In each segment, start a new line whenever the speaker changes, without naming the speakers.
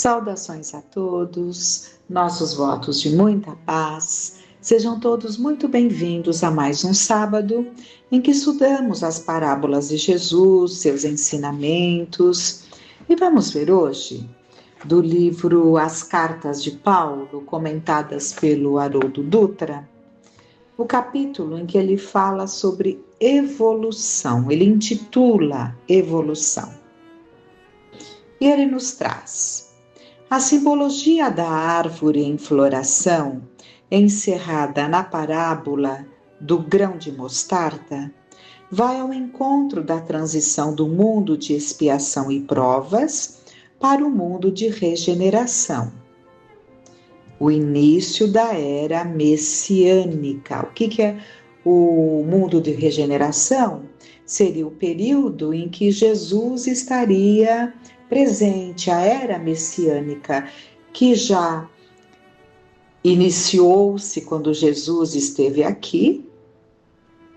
Saudações a todos, nossos votos de muita paz. Sejam todos muito bem-vindos a mais um sábado em que estudamos as parábolas de Jesus, seus ensinamentos. E vamos ver hoje do livro As Cartas de Paulo, comentadas pelo Haroldo Dutra, o capítulo em que ele fala sobre evolução. Ele intitula Evolução. E ele nos traz a simbologia da árvore em floração, encerrada na parábola do grão de mostarda, vai ao encontro da transição do mundo de expiação e provas para o mundo de regeneração. O início da era messiânica. O que é o mundo de regeneração? Seria o período em que Jesus estaria presente, a era messiânica, que já iniciou-se quando Jesus esteve aqui,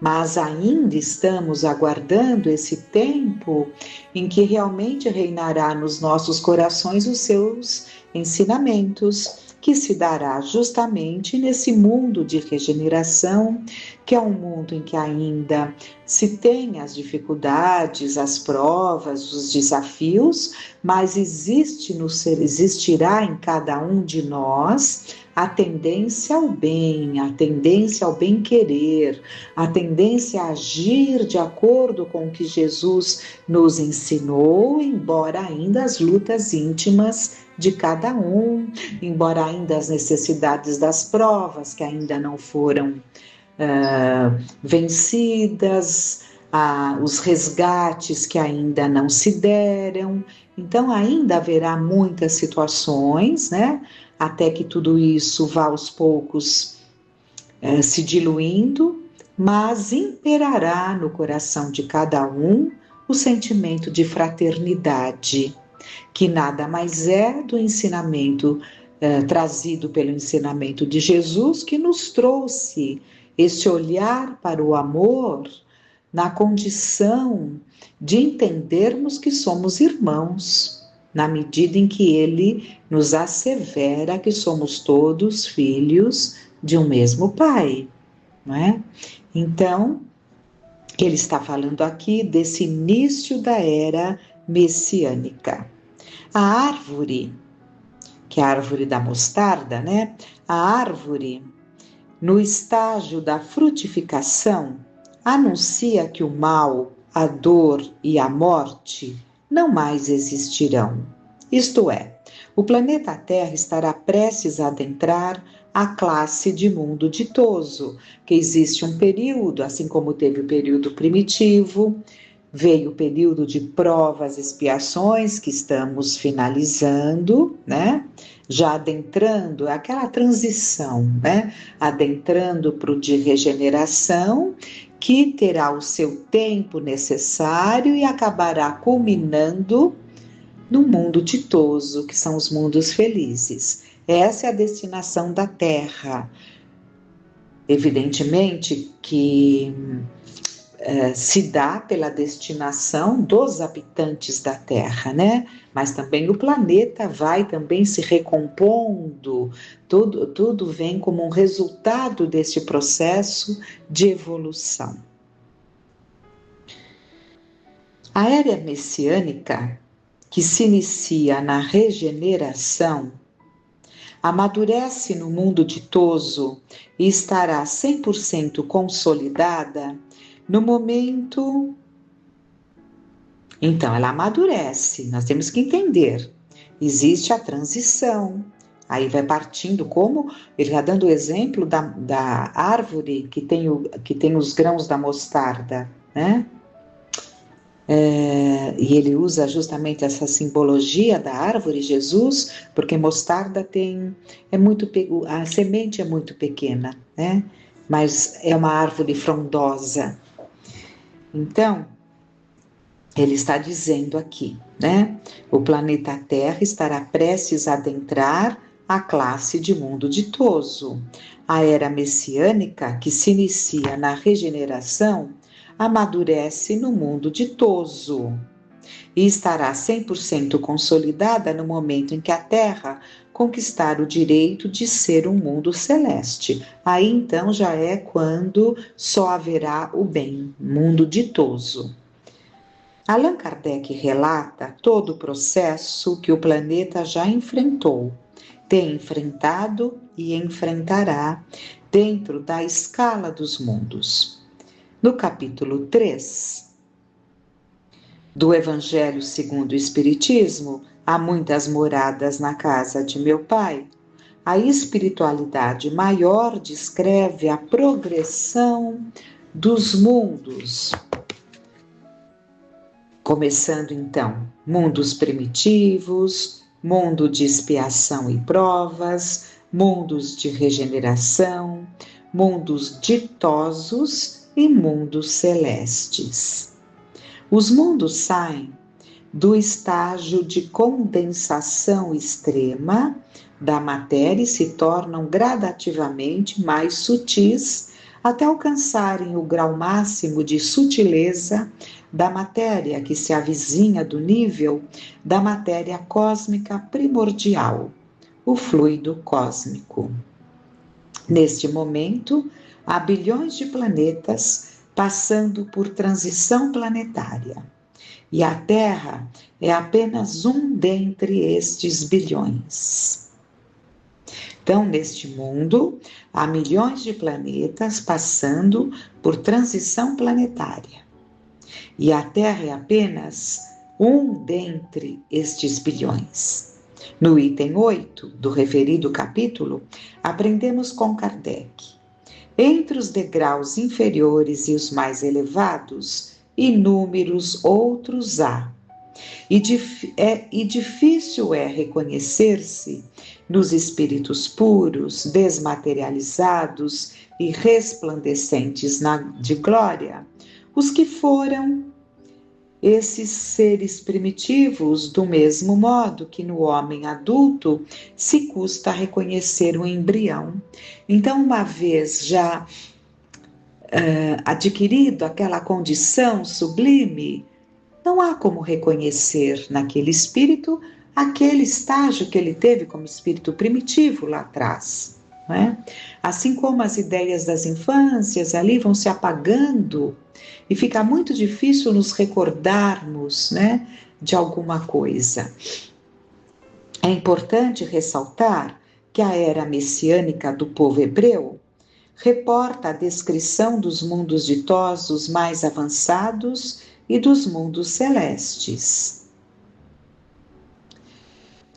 mas ainda estamos aguardando esse tempo em que realmente reinará nos nossos corações os seus ensinamentos, que se dará justamente nesse mundo de regeneração, que é um mundo em que ainda se tem as dificuldades, as provas, os desafios, mas existirá em cada um de nós a tendência ao bem, a tendência ao bem-querer, a tendência a agir de acordo com o que Jesus nos ensinou, embora ainda as lutas íntimas de cada um, embora ainda as necessidades das provas que ainda não foram vencidas, os resgates que ainda não se deram. Então ainda haverá muitas situações, né? Até que tudo isso vá aos poucos se diluindo, mas imperará no coração de cada um o sentimento de fraternidade, que nada mais é do ensinamento trazido pelo ensinamento de Jesus, que nos trouxe esse olhar para o amor na condição de entendermos que somos irmãos, na medida em que ele nos assevera que somos todos filhos de um mesmo Pai, não é? Então, ele está falando aqui desse início da era messiânica. A árvore, que é a árvore da mostarda, né? A árvore, no estágio da frutificação, anuncia que o mal, a dor e a morte não mais existirão. Isto é, o planeta Terra estará prestes a adentrar a classe de mundo ditoso, que existe um período, assim como teve o período primitivo, veio o período de provas, expiações, que estamos finalizando, né? Já adentrando, aquela transição, né? Adentrando para o de regeneração, que terá o seu tempo necessário e acabará culminando no mundo ditoso, que são os mundos felizes. Essa é a destinação da Terra. Evidentemente que se dá pela destinação dos habitantes da Terra, né? Mas também o planeta vai também se recompondo, tudo vem como um resultado deste processo de evolução. A era messiânica, que se inicia na regeneração, amadurece no mundo ditoso e estará 100% consolidada no momento. Então, ela amadurece, nós temos que entender. Existe a transição, aí vai partindo, como ele está dando o exemplo da árvore que tem os grãos da mostarda, né? E ele usa justamente essa simbologia da árvore, Jesus, porque mostarda a semente é muito pequena, né? Mas é uma árvore frondosa. Então, ele está dizendo aqui, né? O planeta Terra estará prestes a adentrar a classe de mundo ditoso. A era messiânica, que se inicia na regeneração, amadurece no mundo ditoso. e estará 100% consolidada no momento em que a Terra conquistar o direito de ser um mundo celeste. Aí então já é quando só haverá o bem, mundo ditoso. Allan Kardec relata todo o processo que o planeta já enfrentou, tem enfrentado e enfrentará dentro da escala dos mundos. No capítulo 3 do Evangelho segundo o Espiritismo, há muitas moradas na casa de meu Pai. A espiritualidade maior descreve a progressão dos mundos. Começando então, mundos primitivos, mundo de expiação e provas, mundos de regeneração, mundos ditosos e mundos celestes. Os mundos saem do estágio de condensação extrema da matéria e se tornam gradativamente mais sutis até alcançarem o grau máximo de sutileza da matéria que se avizinha do nível da matéria cósmica primordial, o fluido cósmico. Neste momento, há bilhões de planetas passando por transição planetária, e a Terra é apenas um dentre estes bilhões. Então, neste mundo, há milhões de planetas passando por transição planetária, e a Terra é apenas um dentre estes bilhões. No item 8 do referido capítulo, aprendemos com Kardec: entre os degraus inferiores e os mais elevados, inúmeros outros há, e difícil é reconhecer-se nos espíritos puros, desmaterializados e resplandecentes de glória, os que foram esses seres primitivos, do mesmo modo que no homem adulto se custa reconhecer o embrião. Então, uma vez já adquirido aquela condição sublime, não há como reconhecer naquele espírito aquele estágio que ele teve como espírito primitivo lá atrás. Não é? Assim como as ideias das infâncias ali vão se apagando e fica muito difícil nos recordarmos, né, de alguma coisa. É importante ressaltar que a era messiânica do povo hebreu reporta a descrição dos mundos ditosos mais avançados e dos mundos celestes.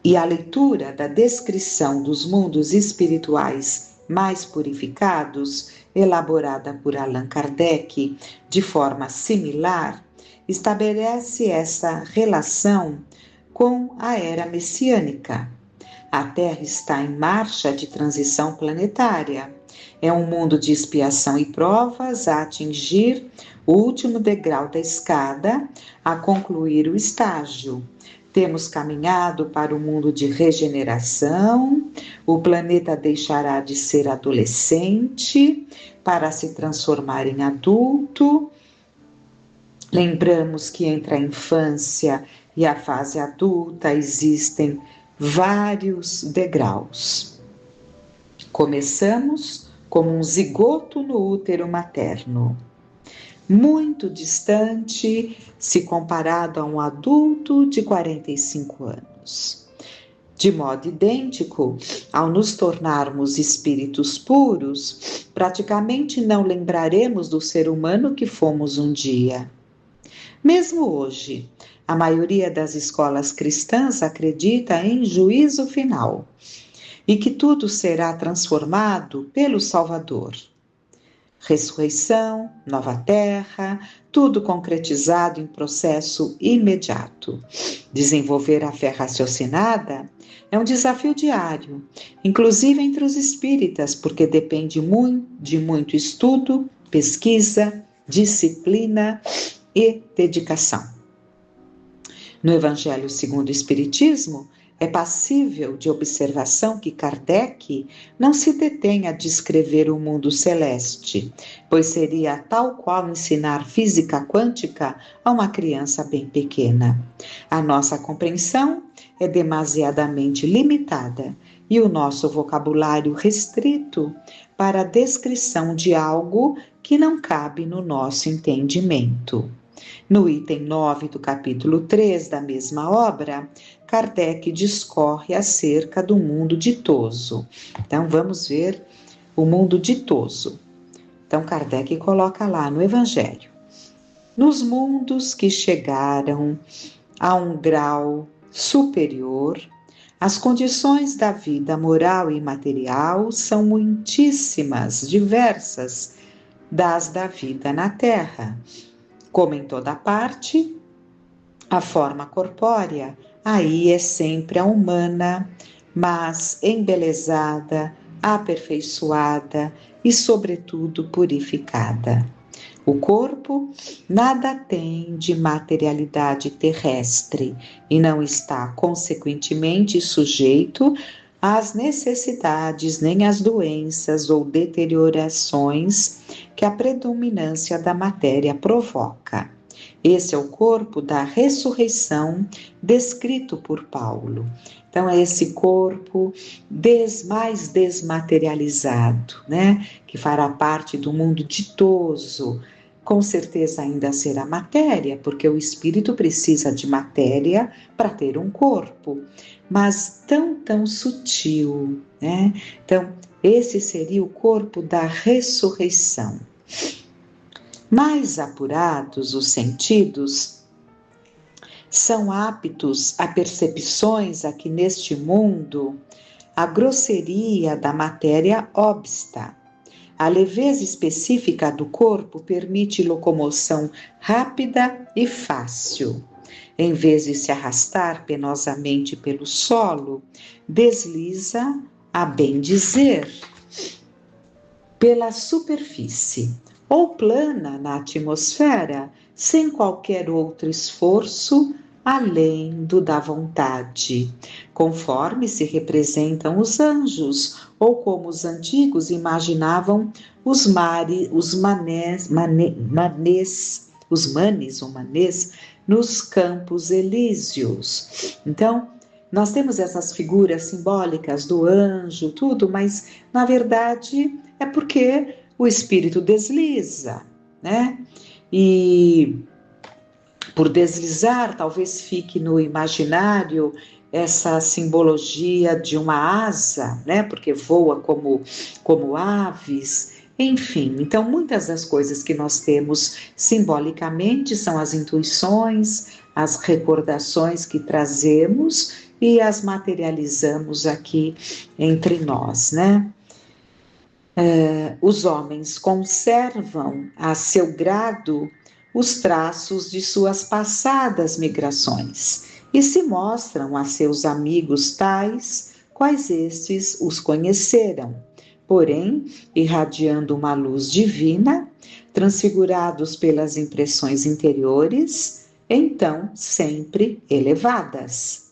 E a leitura da descrição dos mundos espirituais mais purificados, elaborada por Allan Kardec de forma similar, estabelece essa relação com a era messiânica. A Terra está em marcha de transição planetária. É um mundo de expiação e provas a atingir o último degrau da escada, a concluir o estágio. Temos caminhado para o mundo de regeneração, o planeta deixará de ser adolescente para se transformar em adulto. Lembramos que entre a infância e a fase adulta existem vários degraus. Começamos como um zigoto no útero materno, muito distante se comparado a um adulto de 45 anos. De modo idêntico, ao nos tornarmos espíritos puros, praticamente não lembraremos do ser humano que fomos um dia. Mesmo hoje, a maioria das escolas cristãs acredita em juízo final e que tudo será transformado pelo Salvador. Ressurreição, nova terra, tudo concretizado em processo imediato. Desenvolver a fé raciocinada é um desafio diário, inclusive entre os espíritas, porque depende de muito estudo, pesquisa, disciplina e dedicação. No Evangelho segundo o Espiritismo, É passível de observação que Kardec não se detém a descrever o mundo celeste, pois seria tal qual ensinar física quântica a uma criança bem pequena. A nossa compreensão é demasiadamente limitada e o nosso vocabulário restrito para a descrição de algo que não cabe no nosso entendimento. No item 9 do capítulo 3 da mesma obra, Kardec discorre acerca do mundo ditoso. Então, vamos ver o mundo ditoso. Então, Kardec coloca lá no Evangelho: nos mundos que chegaram a um grau superior, as condições da vida moral e material são muitíssimas, diversas das da vida na Terra. Como em toda parte, a forma corpórea aí é sempre a humana, mas embelezada, aperfeiçoada e, sobretudo, purificada. O corpo nada tem de materialidade terrestre e não está, consequentemente, sujeito às necessidades nem às doenças ou deteriorações que a predominância da matéria provoca. Esse é o corpo da ressurreição descrito por Paulo. Então, é esse corpo mais desmaterializado, né? Que fará parte do mundo ditoso. Com certeza ainda será matéria, porque o espírito precisa de matéria para ter um corpo, mas tão sutil, né? Então, esse seria o corpo da ressurreição. Mais apurados os sentidos, são aptos a percepções a que neste mundo a grosseria da matéria obsta. A leveza específica do corpo permite locomoção rápida e fácil. Em vez de se arrastar penosamente pelo solo, desliza, a bem dizer, pela superfície, ou plana na atmosfera, sem qualquer outro esforço além do da vontade, conforme se representam os anjos, ou como os antigos imaginavam os manes nos campos elíseos. Então, nós temos essas figuras simbólicas do anjo, tudo, mas na verdade é porque o espírito desliza, né? E por deslizar, talvez fique no imaginário essa simbologia de uma asa, né? Porque voa como aves, enfim. Então, muitas das coisas que nós temos simbolicamente são as intuições, as recordações que trazemos e as materializamos aqui entre nós, né? Os homens conservam a seu grado os traços de suas passadas migrações e se mostram a seus amigos tais, quais estes os conheceram, porém, irradiando uma luz divina, transfigurados pelas impressões interiores, então sempre elevadas.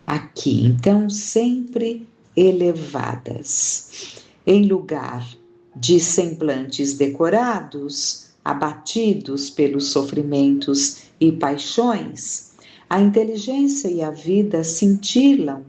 Aqui, então, sempre elevadas. Em lugar de semblantes decorados, abatidos pelos sofrimentos e paixões, a inteligência e a vida cintilam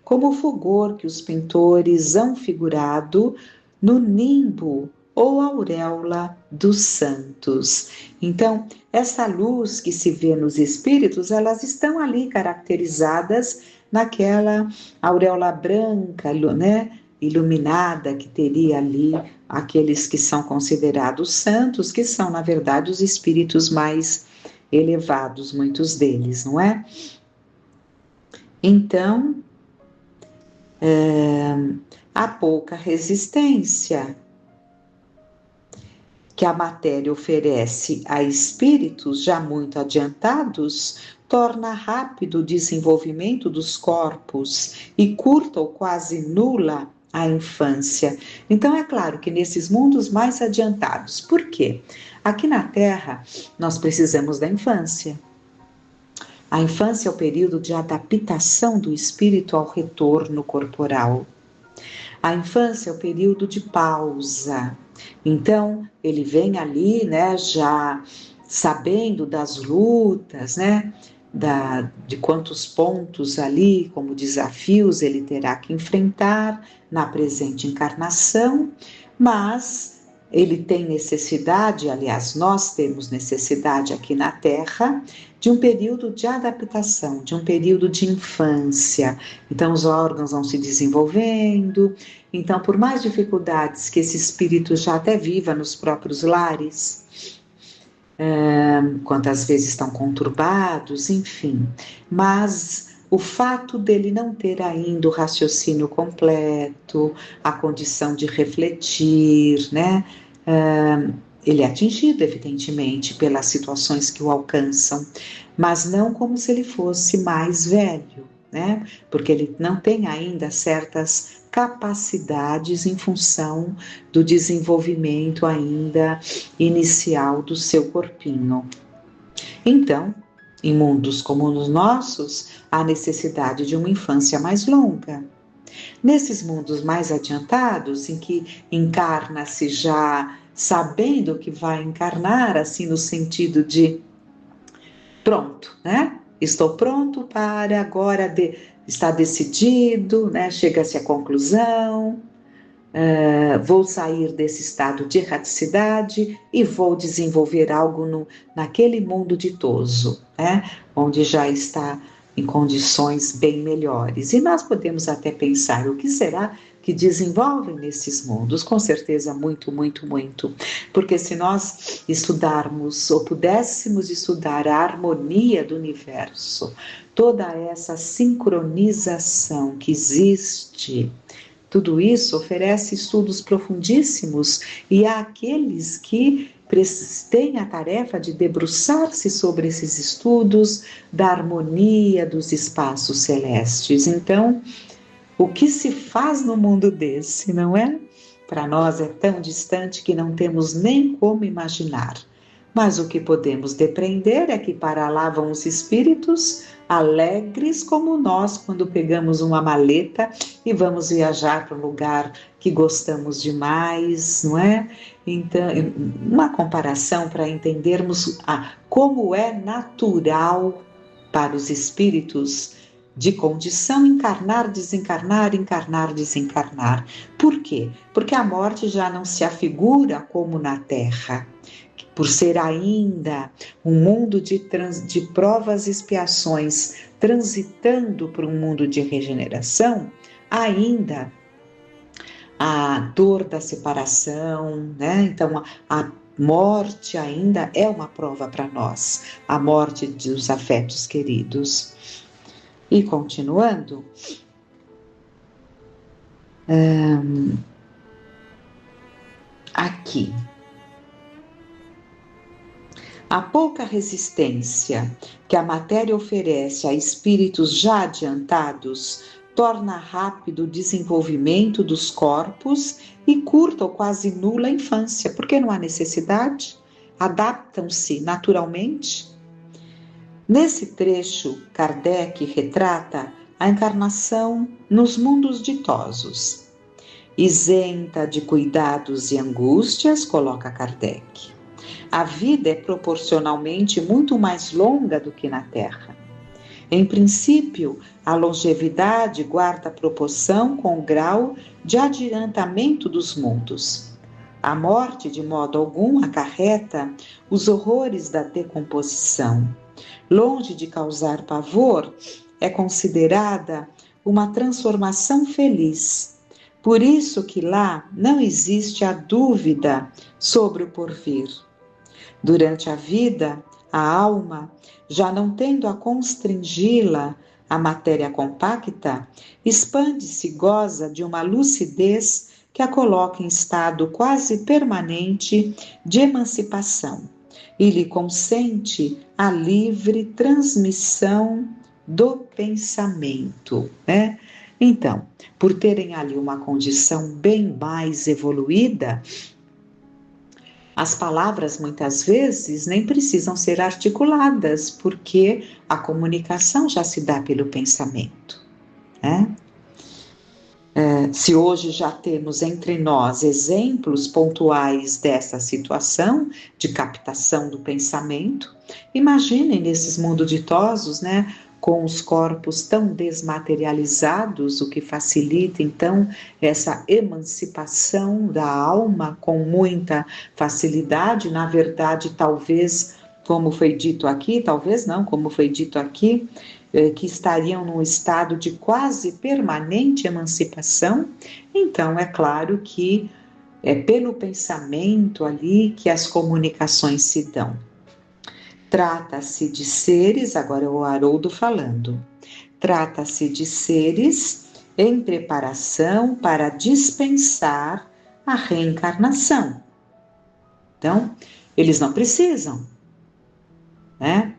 como o fulgor que os pintores hão figurado no nimbo ou auréola dos santos. Então, essa luz que se vê nos espíritos, elas estão ali caracterizadas naquela auréola branca, né, iluminada, que teria ali aqueles que são considerados santos, que são, na verdade, os espíritos mais elevados, muitos deles, não é? Então, há pouca resistência que a matéria oferece a espíritos já muito adiantados, torna rápido o desenvolvimento dos corpos e curta ou quase nula a infância. Então é claro que nesses mundos mais adiantados, por quê? Aqui na Terra nós precisamos da infância. A infância é o período de adaptação do espírito ao retorno corporal. A infância é o período de pausa. Então, ele vem ali, né, já sabendo das lutas, né, de quantos pontos ali, como desafios, ele terá que enfrentar na presente encarnação, mas ele tem necessidade, aliás, nós temos necessidade aqui na Terra, de um período de adaptação, de um período de infância. Então, os órgãos vão se desenvolvendo. Então, por mais dificuldades que esse espírito já até viva nos próprios lares, quantas vezes estão conturbados, enfim, mas o fato dele não ter ainda o raciocínio completo, a condição de refletir, né? Ele é atingido, evidentemente, pelas situações que o alcançam, mas não como se ele fosse mais velho, né? Porque ele não tem ainda certas capacidades em função do desenvolvimento ainda inicial do seu corpinho. Então, em mundos como os nossos, há necessidade de uma infância mais longa. Nesses mundos mais adiantados, em que encarna-se já sabendo que vai encarnar, assim no sentido de pronto, né? Estou pronto para agora, está decidido, né? Chega-se à conclusão, vou sair desse estado de erraticidade e vou desenvolver algo naquele mundo ditoso, né? Onde já está em condições bem melhores. E nós podemos até pensar, o que será que desenvolvem nesses mundos? Com certeza muito, muito, muito. Porque se nós estudarmos, ou pudéssemos estudar a harmonia do universo, toda essa sincronização que existe, tudo isso oferece estudos profundíssimos e há aqueles que têm a tarefa de debruçar-se sobre esses estudos da harmonia dos espaços celestes. Então, o que se faz no mundo desse, não é? Para nós é tão distante que não temos nem como imaginar. Mas o que podemos depreender é que para lá vão os espíritos alegres como nós quando pegamos uma maleta e vamos viajar para um lugar que gostamos demais, não é? Então, uma comparação para entendermos como é natural para os espíritos de condição encarnar, desencarnar, encarnar, desencarnar. Por quê? Porque a morte já não se afigura como na Terra. Por ser ainda um mundo de provas e expiações, transitando por um mundo de regeneração, ainda a dor da separação, né? Então a morte ainda é uma prova para nós, a morte dos afetos queridos. E continuando, aqui, a pouca resistência que a matéria oferece a espíritos já adiantados torna rápido o desenvolvimento dos corpos e curta ou quase nula a infância, porque não há necessidade, adaptam-se naturalmente. Nesse trecho, Kardec retrata a encarnação nos mundos ditosos. Isenta de cuidados e angústias, coloca Kardec. A vida é proporcionalmente muito mais longa do que na Terra. Em princípio, a longevidade guarda proporção com o grau de adiantamento dos mundos. A morte, de modo algum, acarreta os horrores da decomposição. Longe de causar pavor, é considerada uma transformação feliz. Por isso que lá não existe a dúvida sobre o porvir. Durante a vida, a alma, já não tendo a constringi-la a matéria compacta, expande-se e goza de uma lucidez que a coloca em estado quase permanente de emancipação e lhe consente a livre transmissão do pensamento, né? Então, por terem ali uma condição bem mais evoluída, as palavras muitas vezes nem precisam ser articuladas, porque a comunicação já se dá pelo pensamento, né? Se hoje já temos entre nós exemplos pontuais dessa situação de captação do pensamento, imaginem nesses mundos ditosos, né, com os corpos tão desmaterializados, o que facilita então essa emancipação da alma com muita facilidade. Na verdade, talvez, como foi dito aqui, talvez não, como foi dito aqui, que estariam num estado de quase permanente emancipação. Então, é claro que é pelo pensamento ali que as comunicações se dão. Trata-se de seres, agora é o Haroldo falando, trata-se de seres em preparação para dispensar a reencarnação. Então, eles não precisam, né?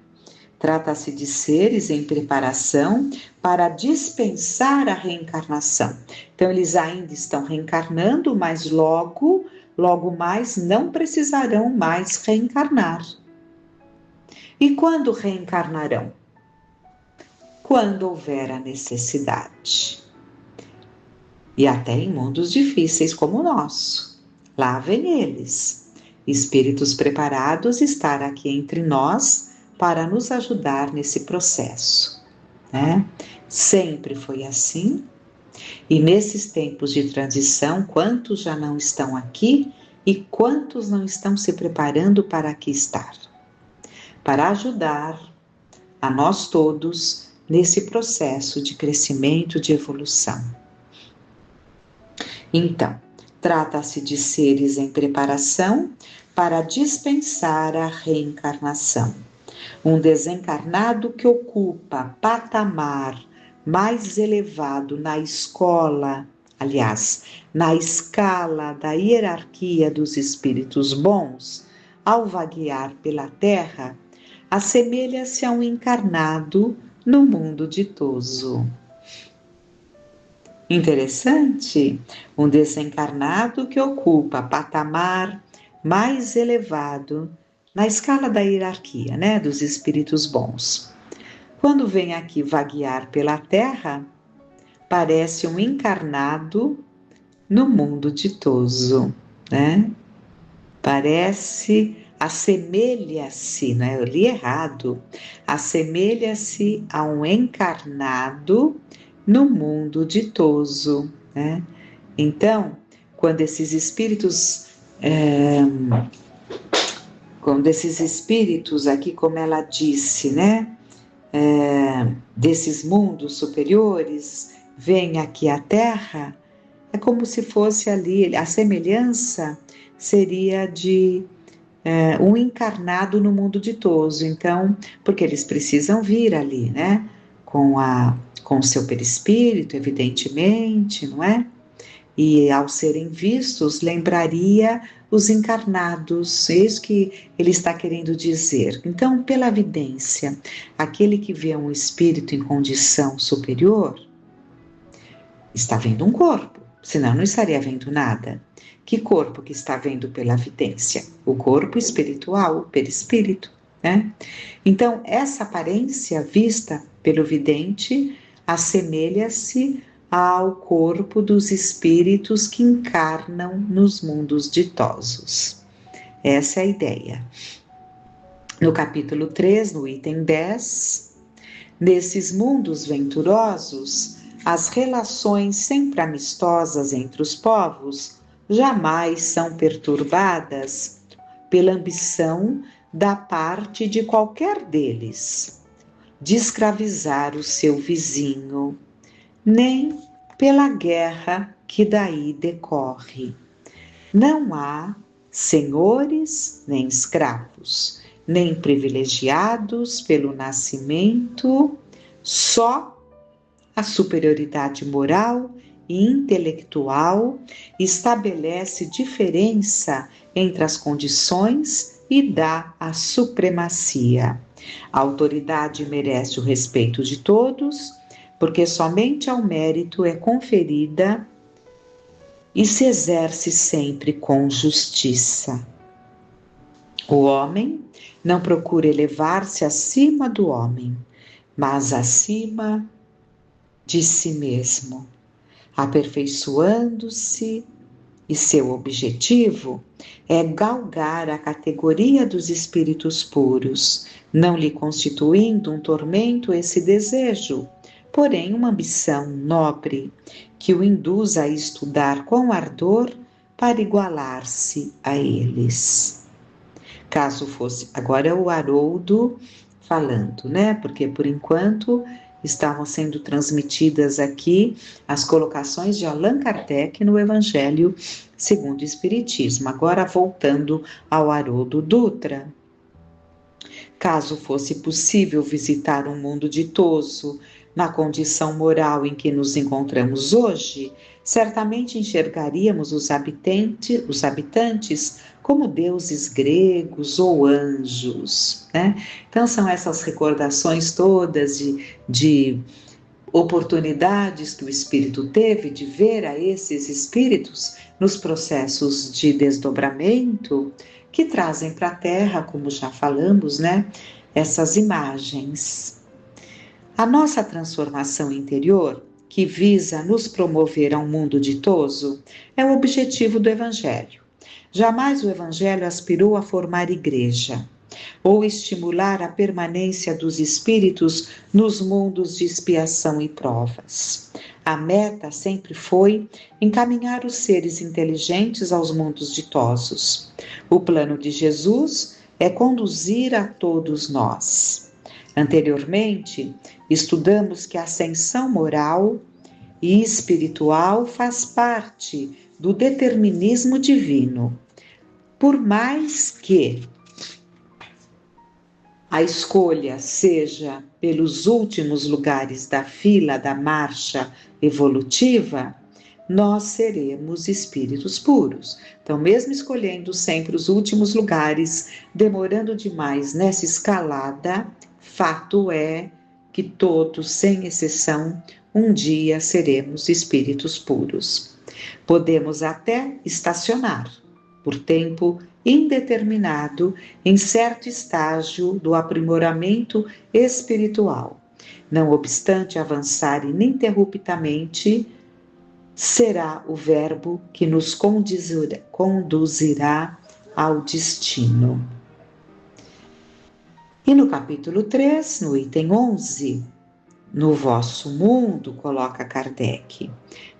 Trata-se de seres em preparação para dispensar a reencarnação. Então, eles ainda estão reencarnando, mas logo mais não precisarão mais reencarnar. E quando reencarnarão? Quando houver a necessidade. E até em mundos difíceis como o nosso. Lá vem eles, espíritos preparados estar aqui entre nós para nos ajudar nesse processo, né? Sempre foi assim, e nesses tempos de transição, quantos já não estão aqui e quantos não estão se preparando para aqui estar? Para ajudar a nós todos nesse processo de crescimento, de evolução. Então, trata-se de seres em preparação para dispensar a reencarnação. Um desencarnado que ocupa patamar mais elevado na escola, aliás, na escala da hierarquia dos espíritos bons, ao vaguear pela Terra, assemelha-se a um encarnado no mundo ditoso. Interessante, um desencarnado que ocupa patamar mais elevado na escala da hierarquia, né, dos espíritos bons. Quando vem aqui vaguear pela Terra, parece um encarnado no mundo ditoso, né? Assemelha-se, né? Eu li errado, assemelha-se a um encarnado no mundo ditoso, né? Então, quando esses espíritos aqui, como ela disse, né, desses mundos superiores, vêm aqui à Terra, é como se fosse ali, a semelhança seria de um encarnado no mundo ditoso. Então, porque eles precisam vir ali, né, com o seu perispírito, evidentemente, não é? E ao serem vistos, lembraria os encarnados, é isso que ele está querendo dizer. Então, pela vidência, aquele que vê um espírito em condição superior, está vendo um corpo, senão não estaria vendo nada. Que corpo que está vendo pela vidência? O corpo espiritual, o perispírito, né? Então, essa aparência vista pelo vidente assemelha-se ao corpo dos espíritos que encarnam nos mundos ditosos. Essa é a ideia. No capítulo 3, no item 10, nesses mundos venturosos, as relações sempre amistosas entre os povos jamais são perturbadas pela ambição da parte de qualquer deles de escravizar o seu vizinho, nem pela guerra que daí decorre. Não há senhores nem escravos, nem privilegiados pelo nascimento, só a superioridade moral e intelectual estabelece diferença entre as condições e dá a supremacia. A autoridade merece o respeito de todos, porque somente ao mérito é conferida e se exerce sempre com justiça. O homem não procura elevar-se acima do homem, mas acima de si mesmo, aperfeiçoando-se, e seu objetivo é galgar a categoria dos espíritos puros, não lhe constituindo um tormento esse desejo, porém uma ambição nobre, que o induz a estudar com ardor para igualar-se a eles. Caso fosse, agora é o Haroldo falando, né? Porque por enquanto estavam sendo transmitidas aqui as colocações de Allan Kardec no Evangelho segundo o Espiritismo. Agora voltando ao Haroldo Dutra. Caso fosse possível visitar um mundo ditoso na condição moral em que nos encontramos hoje, certamente enxergaríamos os habitantes como deuses gregos ou anjos, né? Então são essas recordações todas de oportunidades que o espírito teve de ver a esses espíritos nos processos de desdobramento que trazem para a Terra, como já falamos, né? Essas imagens. A nossa transformação interior, que visa nos promover a um mundo ditoso, é o objetivo do Evangelho. Jamais o Evangelho aspirou a formar igreja, ou estimular a permanência dos espíritos nos mundos de expiação e provas. A meta sempre foi encaminhar os seres inteligentes aos mundos ditosos. O plano de Jesus é conduzir a todos nós. Anteriormente, estudamos que a ascensão moral e espiritual faz parte do determinismo divino. Por mais que a escolha seja pelos últimos lugares da fila da marcha evolutiva, nós seremos espíritos puros. Então, mesmo escolhendo sempre os últimos lugares, demorando demais nessa escalada, fato é que todos, sem exceção, um dia seremos espíritos puros. Podemos até estacionar por tempo indeterminado em certo estágio do aprimoramento espiritual. Não obstante avançar ininterruptamente, será o verbo que nos conduzirá ao destino. E no capítulo 3, no item 11, no vosso mundo, coloca Kardec,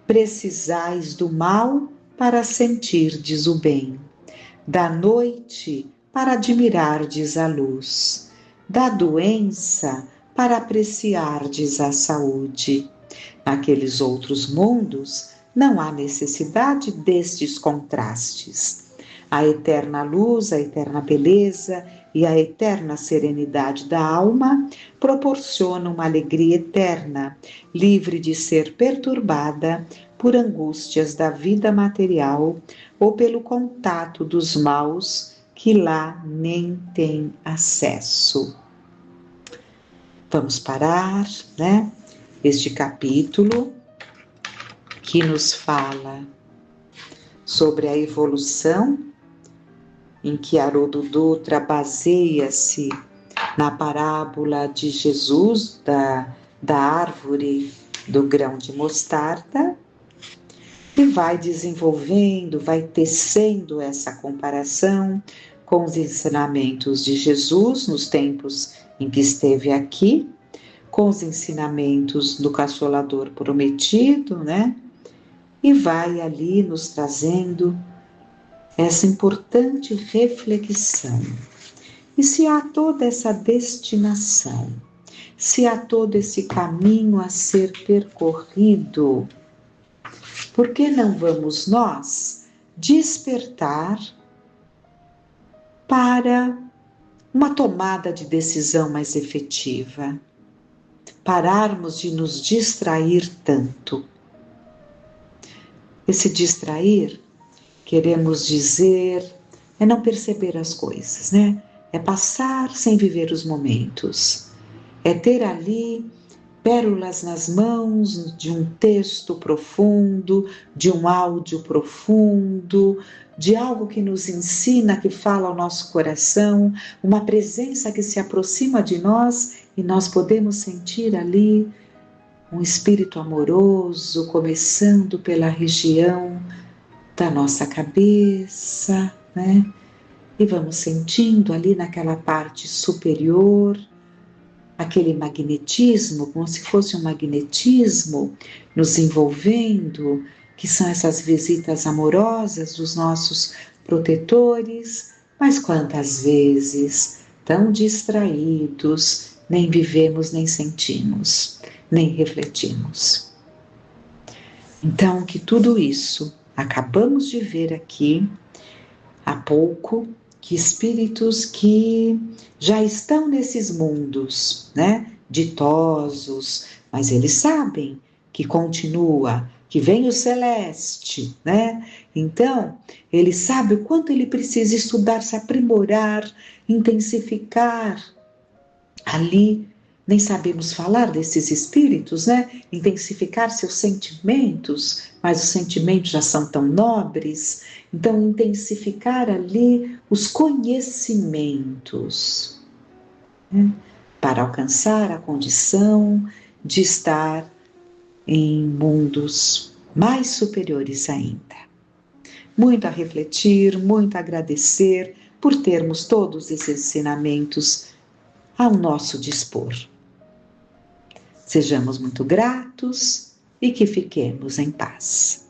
precisais do mal para sentirdes o bem, da noite para admirardes a luz, da doença para apreciardes a saúde. Naqueles outros mundos não há necessidade destes contrastes. A eterna luz, a eterna beleza e a eterna serenidade da alma proporcionam uma alegria eterna, livre de ser perturbada por angústias da vida material ou pelo contato dos maus que lá nem têm acesso. Vamos parar, né? Este capítulo que nos fala sobre a evolução, em que Haroldo Dutra baseia-se na parábola de Jesus, da árvore do grão de mostarda, e vai desenvolvendo, vai tecendo essa comparação com os ensinamentos de Jesus nos tempos em que esteve aqui, com os ensinamentos do Consolador Prometido, né? E vai ali nos trazendo essa importante reflexão. E se há toda essa destinação, se há todo esse caminho a ser percorrido, por que não vamos nós despertar para uma tomada de decisão mais efetiva? Pararmos de nos distrair tanto. Esse distrair, queremos dizer, é não perceber as coisas, né? É passar sem viver os momentos. É ter ali pérolas nas mãos de um texto profundo, de um áudio profundo, de algo que nos ensina, que fala ao nosso coração, uma presença que se aproxima de nós e nós podemos sentir ali um espírito amoroso começando pela região da nossa cabeça, né? E vamos sentindo ali naquela parte superior aquele magnetismo, como se fosse um magnetismo nos envolvendo, que são essas visitas amorosas dos nossos protetores, mas quantas vezes, tão distraídos, nem vivemos, nem sentimos, nem refletimos. Então, que tudo isso acabamos de ver aqui há pouco, que espíritos que já estão nesses mundos, né, ditosos, mas eles sabem que continua, que vem o celeste, né? Então, ele sabe o quanto ele precisa estudar, se aprimorar, intensificar ali. Nem sabemos falar desses espíritos, né? Intensificar seus sentimentos, mas os sentimentos já são tão nobres. Então, intensificar ali os conhecimentos, né? Para alcançar a condição de estar em mundos mais superiores ainda. Muito a refletir, muito a agradecer por termos todos esses ensinamentos ao nosso dispor. Sejamos muito gratos e que fiquemos em paz.